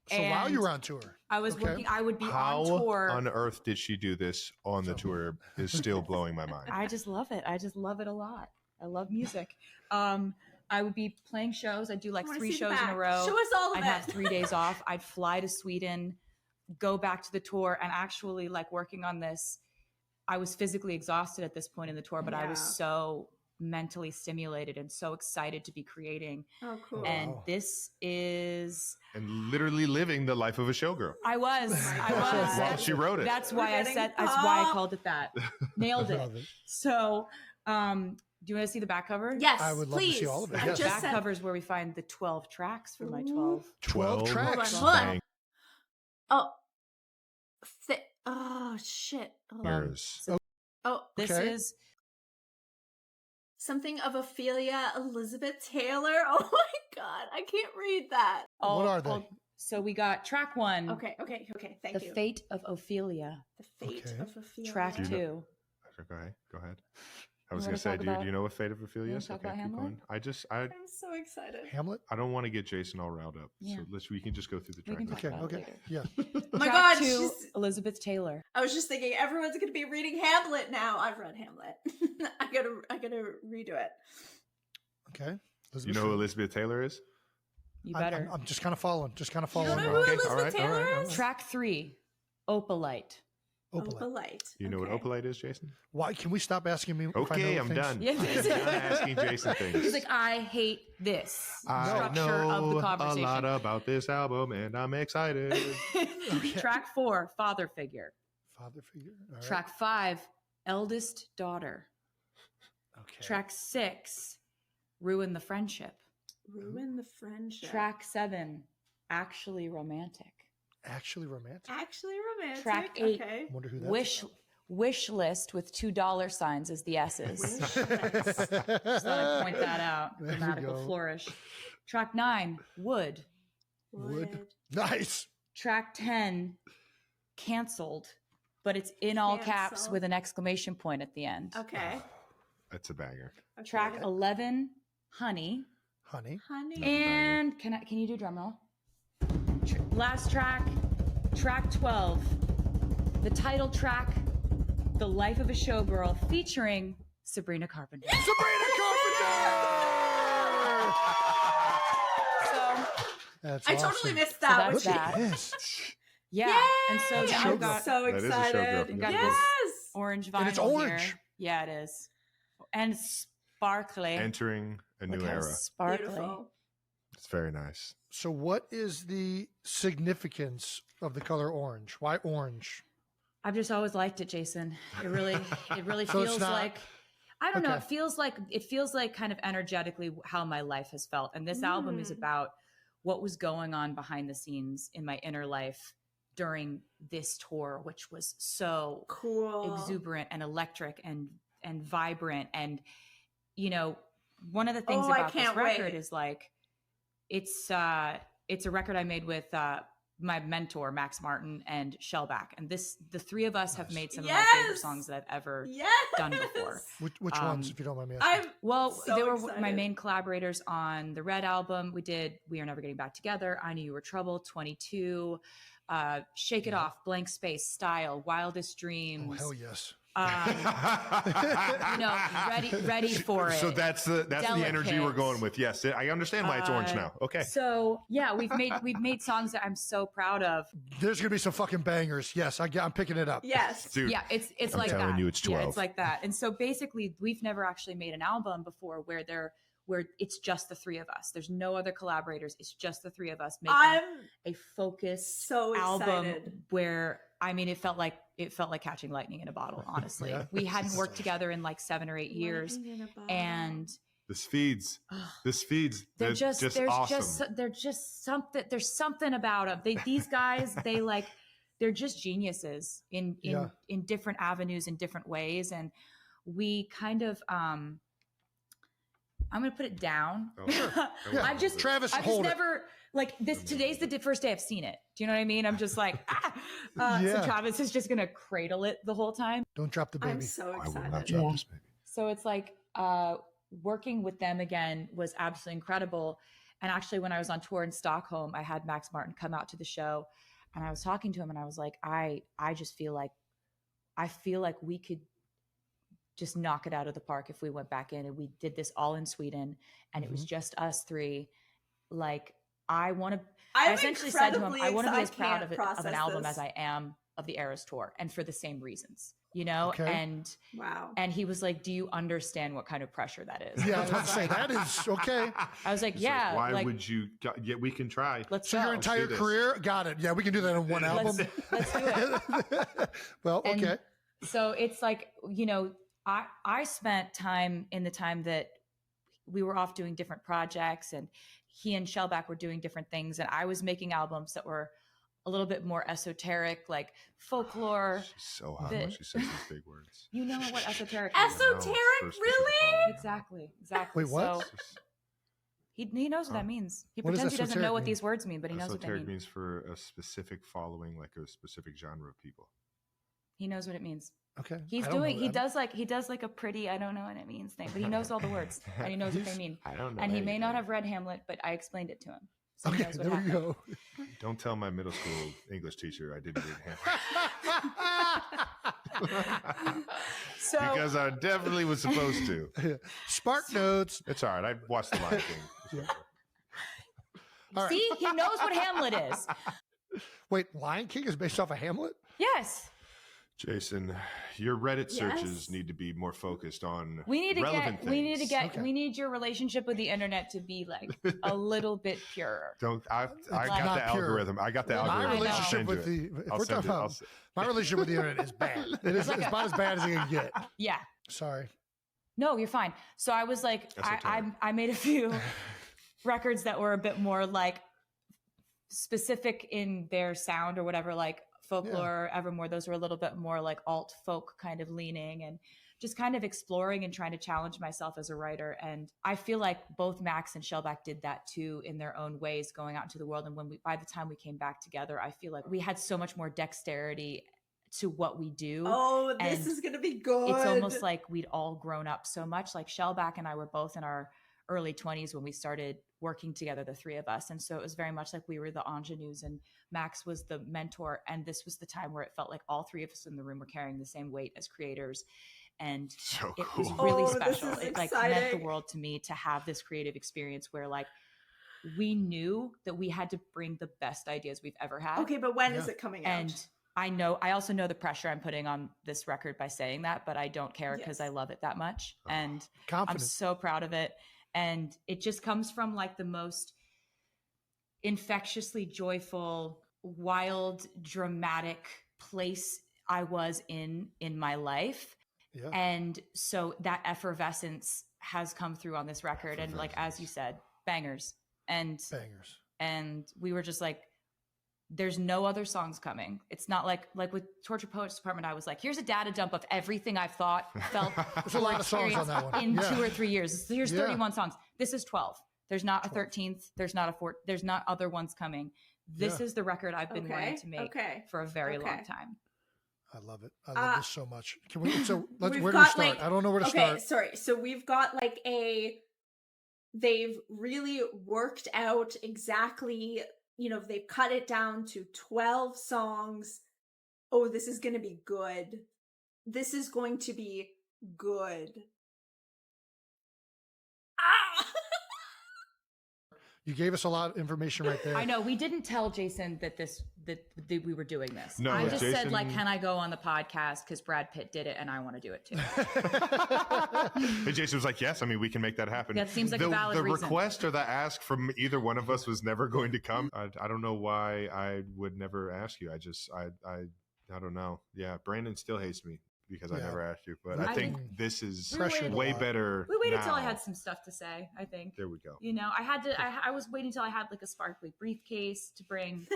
So while and you were on tour, I was Okay. working. I would be How on tour. on earth did she do this on the tour is still blowing my mind. I just love it. I just love it a lot. I love music. I would be playing shows. I'd do like I wanna 3 see the shows in a back. row. Show us all of I'd it. have 3 days off. I'd fly to Sweden, go back to the tour, and actually like working on this. I was physically exhausted at this point in the tour, but I was Yeah. so mentally stimulated and so excited to be creating. Oh, cool. And Wow. this is And literally living the life of a showgirl. I was. While she wrote it. That's why I getting said that's why I pop. called it that. Nailed it. Love it. So do you want to see the back cover? Yes, I would love to please. see all of it, I yes. The just back said, cover is where we find the 12 tracks for my 12. 12 tracks. Hold on. bang- oh, oh shit. Hold on. bangers. Oh, This Okay. is something of Ophelia Elizabeth Taylor. Oh my god, I can't read that. What are they? So we got track 1. Okay. Thank The you. Fate of Ophelia. The fate Okay. of Ophelia. Track Do you know- 2. Go ahead. I was wanna going to say, talk do about- you know what Fate of Ophelia wanna is? talk Okay, about keep Hamlet? going. I'm so excited. Hamlet. I don't want to get Jason all riled up. Yeah. So we can just go through the We track. can talk Okay. about it Okay. later. Yeah. Oh my Track god, 2, she's, Elizabeth Taylor. I was just thinking everyone's gonna be reading Hamlet now. I've read Hamlet. I gotta redo it. Okay. You know who Elizabeth Taylor is? You better. I'm just kind of following. Just kind of You don't following. know who Okay, Elizabeth all right, all Taylor right, all is? right. Track 3, Opalite. Opalite. Opalite. You know Okay. what Opalite is, Jason? Why can we stop asking me? if I know Okay, I'm things? done. Yeah. I'm done asking Jason things. He's like, I hate this I structure of know the a conversation. lot about this album, and I'm excited. Track 4, Father Figure. Father figure. All right. Track 5, Eldest Daughter. Okay. Track 6, Ruin the Friendship. Ruin the friendship. Track 7, Actually Romantic. Actually romantic. Actually romantic. Track 8, Okay. Wonder who that Wish List with $2 as the S's. Wish Just thought I'd point that out. There we Grammatical go. flourish. Track 9, Wood. Wood. Nice. Track 10, Canceled, but it's in all caps Cancel. with an exclamation point at the end. Okay. That's a banger. Okay. Track 11, Honey. Honey. Honey. And can you do drum roll? Last track, track 12, the title track, The Life of a Showgirl, featuring Sabrina Carpenter. Sabrina Carpenter. So That's I awesome. totally missed So that. that's Which Look that. at this. yeah, and so That's now Showgirl. I've got so That is a excited. Showgirl. We've got Yes. this orange vinyl And it's orange. here. Yeah, it is, and sparkly. Entering a new Look how era. sparkly. Beautiful. It's very nice. So, what is the significance of the color orange? Why orange? I've just always liked it, Jason. It really So it's feels not- like I don't know. Okay. It feels like kind of energetically how my life has felt. And this album is about what was going on behind the scenes in my inner life during this tour, which was so cool, exuberant and electric and vibrant. And, you know, one of the things I about this can't record wait. is like, it's a record I made with my mentor, Max Martin, and Shellback. And the three of us have made some of my favorite songs that I've ever done before. Which ones, if you don't mind me asking? They were my main collaborators on the Red album. We did We Are Never Getting Back Together, I Knew You Were Trouble, 22, Shake It Off, Blank Space, Style, Wildest Dreams. Oh, hell yes. You know, ready for it. So that's the energy we're going with. Yes, I understand why it's orange now. Okay. So yeah, we've made songs that I'm so proud of. There's gonna be some fucking bangers. Yes, I'm picking it up. Yes, dude. Yeah, it's I'm like telling that. you, it's 12. Yeah, it's like that. And so basically, we've never actually made an album before where it's just the three of us. There's no other collaborators. It's just the three of us making a focused album where, I mean, it felt like catching lightning in a bottle, honestly. Yeah. We hadn't worked together in like 7 or 8 years. And this feeds. there's just awesome. There's something about them. These guys, they're just geniuses in different avenues, in different ways. And we kind of, I'm going to put it down. Oh, sure. I've just hold never like this. Today's the first day I've seen it. Do you know what I mean? I'm just like, So Travis is just going to cradle it the whole time. Don't drop the baby. I'm so excited. I will not drop this baby. So it's like working with them again was absolutely incredible. And actually, when I was on tour in Stockholm, I had Max Martin come out to the show, and I was talking to him, and I was like, I just feel like we could just knock it out of the park if we went back in and we did this all in Sweden, and it was just us three. Like, I essentially said to him, I want to be as proud of an album as I am of the Eras tour, and for the same reasons, you know? Okay. And and he was like, do you understand what kind of pressure that is? Yeah, I was about to say, that is okay. I was like, It's yeah. Like, why would you? Yeah, we can try. Let's So go. your entire career, got it. Yeah, we can do that in one album. Let's do it. Well, And okay. So it's like, you know, I spent time in the time that we were off doing different projects, and he and Shellback were doing different things, and I was making albums that were a little bit more esoteric, like folklore. She's so hot when she says these big words. You know what esoteric is? Esoteric, really? Exactly. Wait, what? So he knows what that means. He What does pretends he doesn't know esoteric what mean? these words mean, but he knows what they Esoteric mean. means for a specific following, like a specific genre of people. He knows what it means. Okay. He does like a pretty, I don't know what it means thing, but he knows all the words and he knows what they mean. I don't know. And he may not have read Hamlet, but I explained it to him. So he Okay, knows what there we happened. go. Don't tell my middle school English teacher I didn't read Hamlet. So Because I definitely was supposed to. Spark notes. It's all right. I watched The Lion King. Yeah. All right. see, he knows what Hamlet is. Wait, Lion King is based off of Hamlet? Yes. Jason, your Reddit searches Yes. need to be more focused on We need to relevant get things. Okay. we need your relationship with the internet to be like a little bit purer. Don't I got not the pure. algorithm. I got the My algorithm. My I'll relationship send with you it. the if I'll we're send talking it. I'll about s- my relationship with the internet is bad. It is it's about as bad as it can get. Yeah. Sorry. No, you're fine. So I was like, I made a few records that were a bit more like specific in their sound or whatever, like Folklore, Evermore. Those were a little bit more like alt folk kind of leaning, and just kind of exploring and trying to challenge myself as a writer. And I feel like both Max and Shellback did that too in their own ways, going out into the world. And by the time we came back together, I feel like we had so much more dexterity to what we do. Oh, this And is going to be good. It's almost like we'd all grown up so much. Like Shellback and I were both in our early 20s when we started working together, the three of us. And so it was very much like we were the ingenues and Max was the mentor. And this was the time where it felt like all three of us in the room were carrying the same weight as creators. And So it cool. was really Oh, this special. is It like meant the exciting. world to me to have this creative experience where like we knew that we had to bring the best ideas we've ever had. Okay, but when is Yeah. it coming out? And I also know the pressure I'm putting on this record by saying that, but I don't care because Yes. I love it that much. Oh, And I'm Confident. so proud of it. And it just comes from like the most infectiously joyful, wild, dramatic place I was in my life. Yeah. And so that effervescence has come through on this record. And like, as you said, bangers. And we were just like, there's no other songs coming. It's not like with Torture Poets Department, I was like, here's a data dump of everything I've thought, felt, There's a lot of songs on that one. in 2 or 3 years. Here's 31 songs. This is 12. There's not a 13th. There's not a 4th. There's not other ones coming. This is the record I've been wanting to make for a very long time. I love it. I love this so much. Can we? So where do we start? Like, I don't know where to start. Okay, sorry. So we've got like they've really worked out exactly. They've cut it down to 12 songs. Oh, this is going to be good. This is going to be good. Ah! You gave us a lot of information right there. I know. We didn't tell Jason that we were doing this. No, I just Jason said, like, can I go on the podcast because Brad Pitt did it and I want to do it too. And Jason was like, yes, I mean, we can make that happen. That seems like a valid reason. The request or the ask from either one of us was never going to come. I don't know why I would never ask you. I don't know. Yeah, Brandon still hates me because I never asked you, but I think this is way better. We waited till I had some stuff to say, I think. There we go. I was waiting till I had like a sparkly briefcase to bring.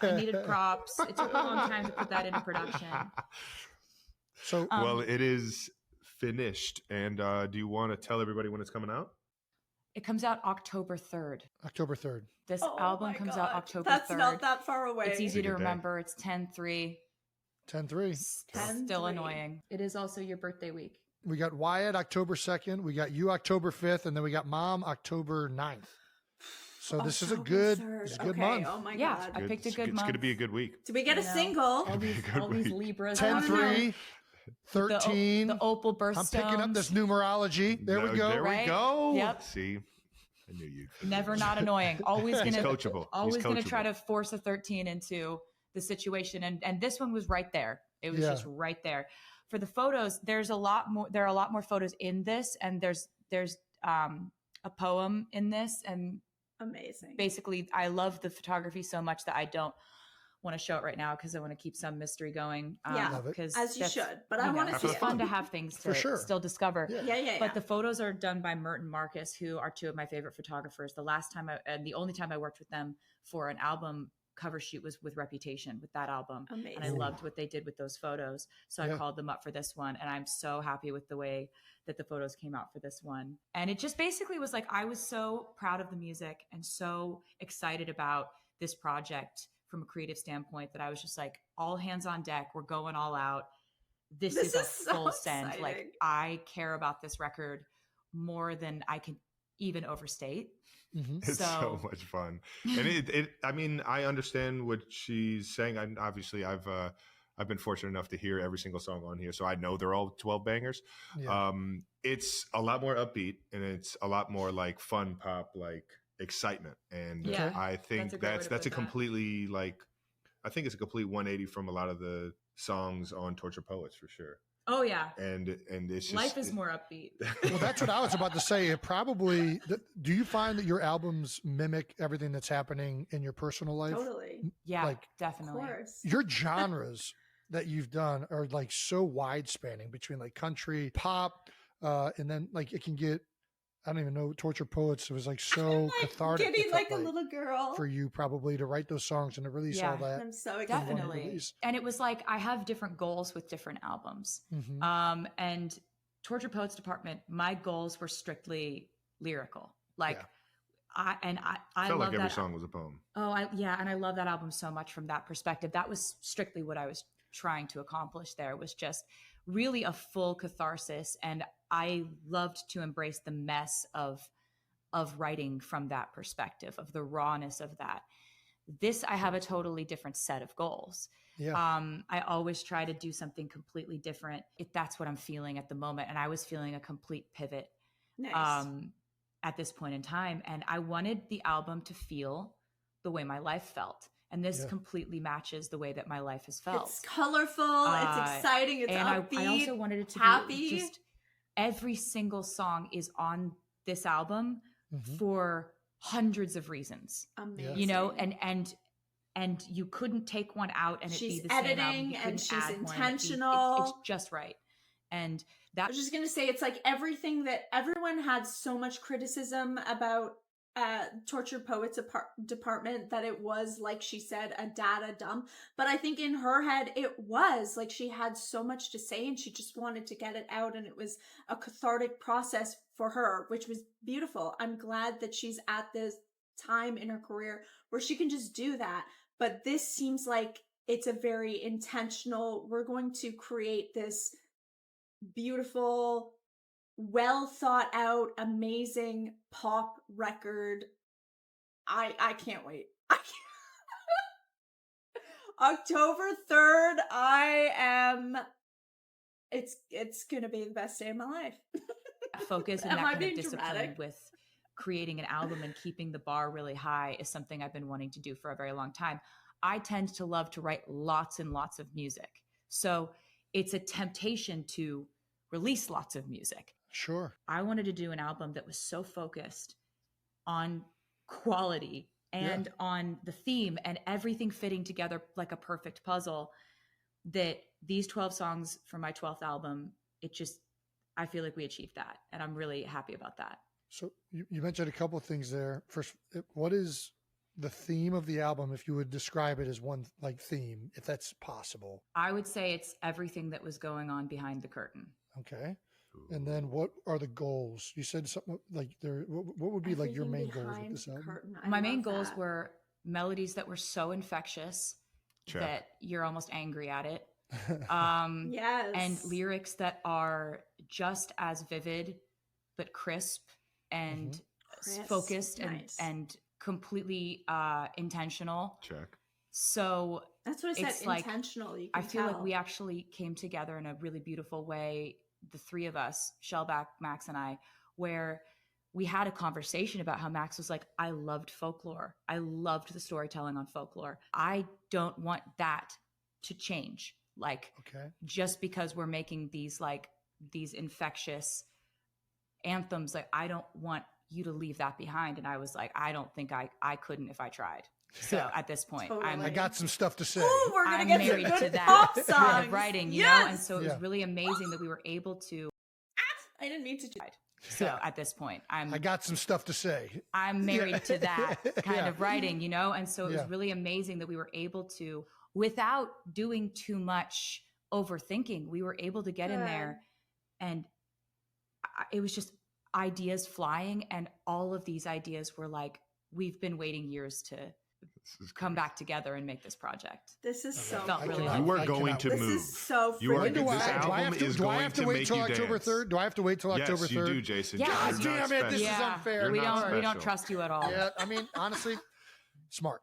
I needed props. It took a long time to put that into production. So, well, it is finished. And do you want to tell everybody when it's coming out? It comes out October 3rd. October 3rd. This album comes out October 3rd. That's not that far away. It's easy to remember. It's 10/3. 10/3. Still annoying. It is also your birthday week. We got Wyatt October 2nd. We got you October 5th. And then we got Mom October 9th. So this is a good month. Oh my God. God. I picked a good month. It's going to be a good week. Did we get a single? All these Libras. 10/3, 13. The opal birthstones. I'm picking up this numerology. There we go. There we go. Yep. See, I knew you'd. Never not annoying. Always He's gonna coachable. Always gonna try to force a 13 into the situation, and this one was right there. It was just right there. For the photos, there are a lot more photos in this, and there's a poem in this, and amazing. Basically, I love the photography so much that I don't want to show it right now because I want to keep some mystery going. Because as you should, but I want to see it's fun to have things to still discover. But the photos are done by Mert and Marcus, who are two of my favorite photographers. The last time and the only time I worked with them for an album cover shoot was with Reputation, with that album. Amazing. And I loved what they did with those photos. So I called them up for this one, and I'm so happy with the way that the photos came out for this one. And it just basically was like, I was so proud of the music and so excited about this project from a creative standpoint that I was just like, all hands on deck. We're going all out. This is a full send. Like, I care about this record more than I can even overstate. It's so much fun. And I mean, I understand what she's saying. I've been fortunate enough to hear every single song on here, so I know they're all 12 bangers. It's a lot more upbeat, and it's a lot more like fun pop, like excitement. And I think that's a completely I think it's a complete 180 from a lot of the songs on Torture Poets for sure. Oh yeah. And it's just, life is more upbeat. Well, that's what I was about to say. It probably, do you find that your albums mimic everything that's happening in your personal life? Totally. Yeah, definitely. Of course. Your genres that you've done are like so wide spanning between like country, pop, and then like it can get, I don't even know, Torture Poets. It was like so cathartic. Getting like a little girl. For you probably to write those songs and to release all that. I'm so excited. Definitely. And it was like, I have different goals with different albums. And Torture Poets Department, my goals were strictly lyrical. Like I felt love like every that song was a poem. And I love that album so much from that perspective. That was strictly what I was trying to accomplish there. It was just really a full catharsis, and I loved to embrace the mess of writing from that perspective, of the rawness of that. This, I have a totally different set of goals. I always try to do something completely different if that's what I'm feeling at the moment. And I was feeling a complete pivot at this point in time. And I wanted the album to feel the way my life felt. And this completely matches the way that my life has felt. It's colorful. It's exciting. It's upbeat. I also wanted it to happy. be just every single song is on this album for hundreds of reasons. Amazing. You know, and you couldn't take one out and it'd be the editing same album. and she's add intentional. It's just right. And I that was just gonna say, it's like everything that everyone had so much criticism about Tortured Poets Department, that it was, like she said, a data dump. But I think in her head, it was like she had so much to say and she just wanted to get it out. And it was a cathartic process for her, which was beautiful. I'm glad that she's at this time in her career where she can just do that. But this seems like it's a very intentional, we're going to create this beautiful, well thought out, amazing pop record. I can't wait. I can't. October 3rd, it's gonna be the best day of my life. focus and Am that I kind of being discipline dramatic? with creating an album and keeping the bar really high is something I've been wanting to do for a very long time. I tend to love to write lots and lots of music. So it's a temptation to release lots of music. Sure. I wanted to do an album that was so focused on quality and on the theme and everything fitting together like a perfect puzzle, that these 12 songs for my 12th album, I feel like we achieved that. And I'm really happy about that. So you mentioned a couple of things there. First, what is the theme of the album, if you would describe it as one like theme, if that's possible? I would say it's everything that was going on behind the curtain. Okay. And then what are the goals? You said something like what would be like your main goals with this album? My main goals were melodies that were so infectious Check. that you're almost angry at it. Yes. And lyrics that are just as vivid, but crisp and focused Nice. and completely intentional. Check. So That's what I said, it's like, intentional. You I can feel like tell. we actually came together in a really beautiful way, the three of us, Shellback, Max, and I, where we had a conversation about how Max was like, I loved folklore. I loved the storytelling on folklore. I don't want that to change. Like, just because we're making these infectious anthems, like, I don't want you to leave that behind. And I was like, I don't think I couldn't if I tried. So at this point, Totally. I got some stuff to say. Ooh, we're gonna I'm get married some to good that pop kind songs. of writing, you Yes! know? And so it was really amazing that we were able to. I didn't mean to do So at this point, I got some stuff to say. I'm married to that kind of writing, you know? And so it was really amazing that we were able to, without doing too much overthinking, we were able to get in there, and it was just ideas flying. And all of these ideas were like, we've been waiting years to come back together and make this project. This is so felt really You are going to This move. is so You are. freaking This exciting. album is going to make you October dance. 3rd? Do I have to wait till October 3rd? Yes, you do, Jason. Yeah. You're God not damn it, this is special. unfair. You're we not don't special. trust you at all. Yeah, I mean, honestly, smart.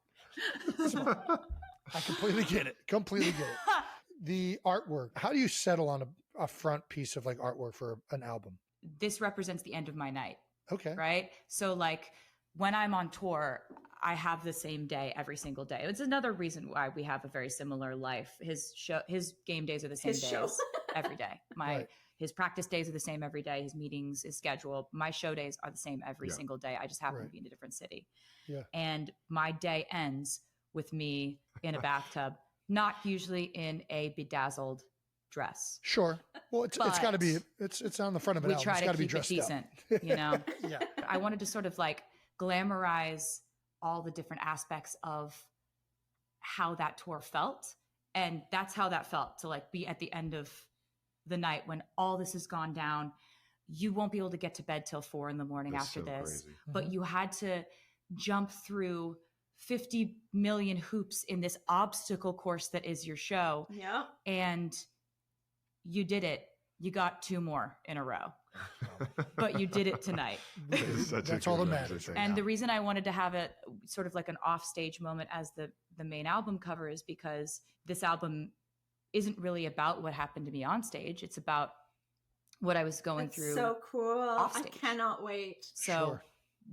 I completely get it. Completely get it. The artwork. How do you settle on a front piece of like artwork for an album? This represents the end of my night. Okay. Right. So like when I'm on tour, I have the same day every single day. It's another reason why we have a very similar life. His game days are the same days every day. His practice days are the same every day. His meetings, his schedule, my show days are the same every single day. I just happen to be in a different city. Yeah. And my day ends with me in a bathtub, not usually in a bedazzled dress. Sure. Well, it's got to be, it's on the front of an album. We try It's got to be keep it dressed decent, up. you know? Yeah. I wanted to sort of like glamorize all the different aspects of how that tour felt. And that's how that felt, to like be at the end of the night when all this has gone down. You won't be able to get to bed till 4 a.m. after this, but you had to jump through 50 million hoops in this obstacle course that is your show. Yeah. And you did it. You got 2 more in a row, but you did it tonight. That's all that matters. Right and now. The reason I wanted to have it sort of like an offstage moment as the main album cover is because this album isn't really about what happened to me on stage. It's about what I was going through. So cool. Offstage. I cannot wait. So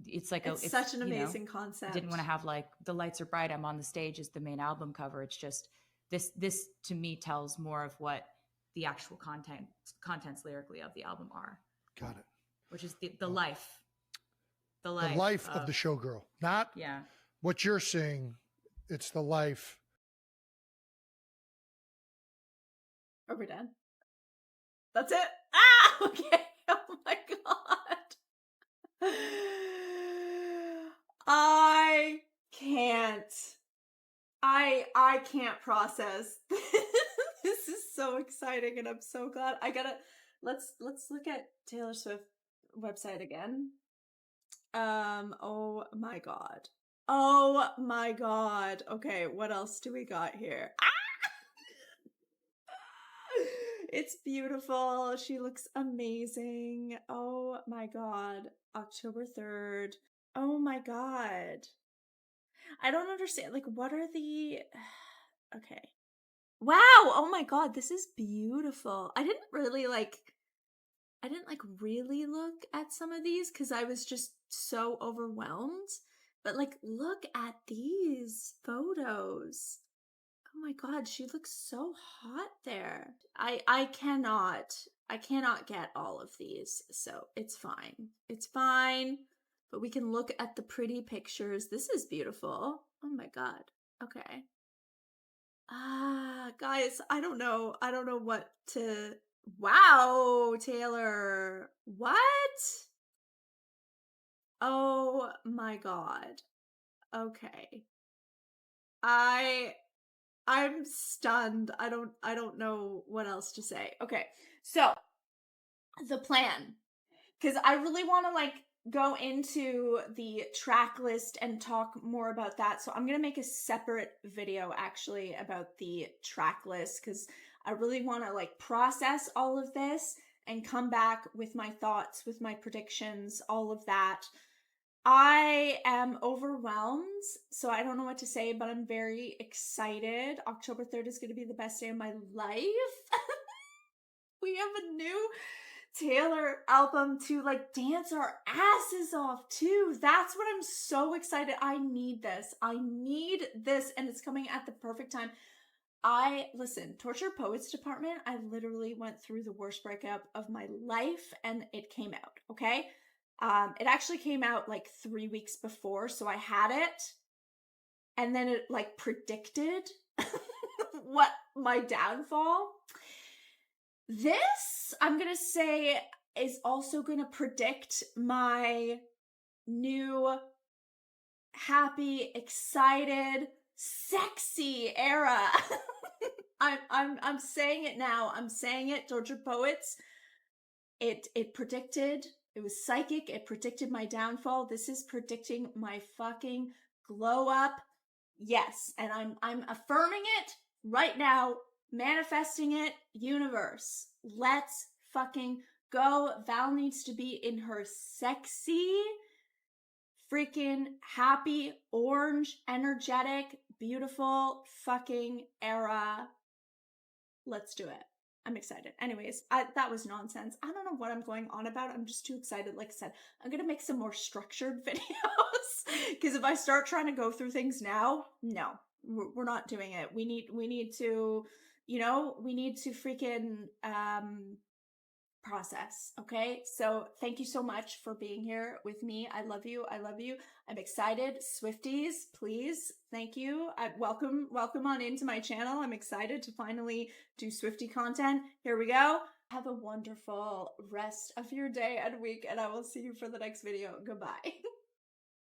it's like it's such an amazing concept. Didn't want to have like the lights are bright, I'm on the stage as the main album cover. It's just this to me tells more of what the actual contents lyrically of the album are. Got it. Which is the life. The life of the showgirl. Not what you're seeing. It's the life. Are we done? That's it. Ah, okay. Oh my god. I can't. I can't process. This is so exciting and I'm so glad. Let's look at Taylor Swift website again. Oh my god. Oh my god. Okay, what else do we got here? It's beautiful. She looks amazing. Oh my god. October 3rd. Oh my god. I don't understand. Like, what are the. Okay. Wow. Oh my god. This is beautiful. I didn't like really look at some of these because I was just so overwhelmed. But like, look at these photos. Oh my god, she looks so hot there. I cannot get all of these, so it's fine. It's fine. But we can look at the pretty pictures. This is beautiful. Oh my god. Okay. Ah, guys, I don't know. I don't know what to. Wow, Taylor. What? Oh my god. Okay. I I'm stunned. I don't know what else to say. Okay. So, the plan, cuz I really want to like go into the track list and talk more about that. So, I'm going to make a separate video actually about the track list cuz I really want to like process all of this and come back with my thoughts, with my predictions, all of that. I am overwhelmed, so I don't know what to say, but I'm very excited. October 3rd is going to be the best day of my life. We have a new Taylor album to like dance our asses off too. That's what I'm so excited. I need this. I need this, and it's coming at the perfect time. Listen, Torture Poets Department, I literally went through the worst breakup of my life and it came out, okay? It actually came out like 3 weeks before, so I had it, and then it like predicted what my downfall. This, I'm gonna say, is also gonna predict my new happy, excited, sexy era. I'm saying it now. I'm saying it, Torture Poets. It predicted, it was psychic, it predicted my downfall. This is predicting my fucking glow up. Yes, and I'm affirming it right now, manifesting it, universe. Let's fucking go. Val needs to be in her sexy, freaking happy, orange, energetic, beautiful fucking era. Let's do it. I'm excited. Anyways, that was nonsense. I don't know what I'm going on about. I'm just too excited. Like I said, I'm going to make some more structured videos because if I start trying to go through things now, no, we're not doing it. We need to, we need to freaking, process. Okay. So thank you so much for being here with me. I love you. I love you. I'm excited. Swifties, please. Thank you. Welcome on into my channel. I'm excited to finally do Swiftie content. Here we go. Have a wonderful rest of your day and week, and I will see you for the next video. Goodbye.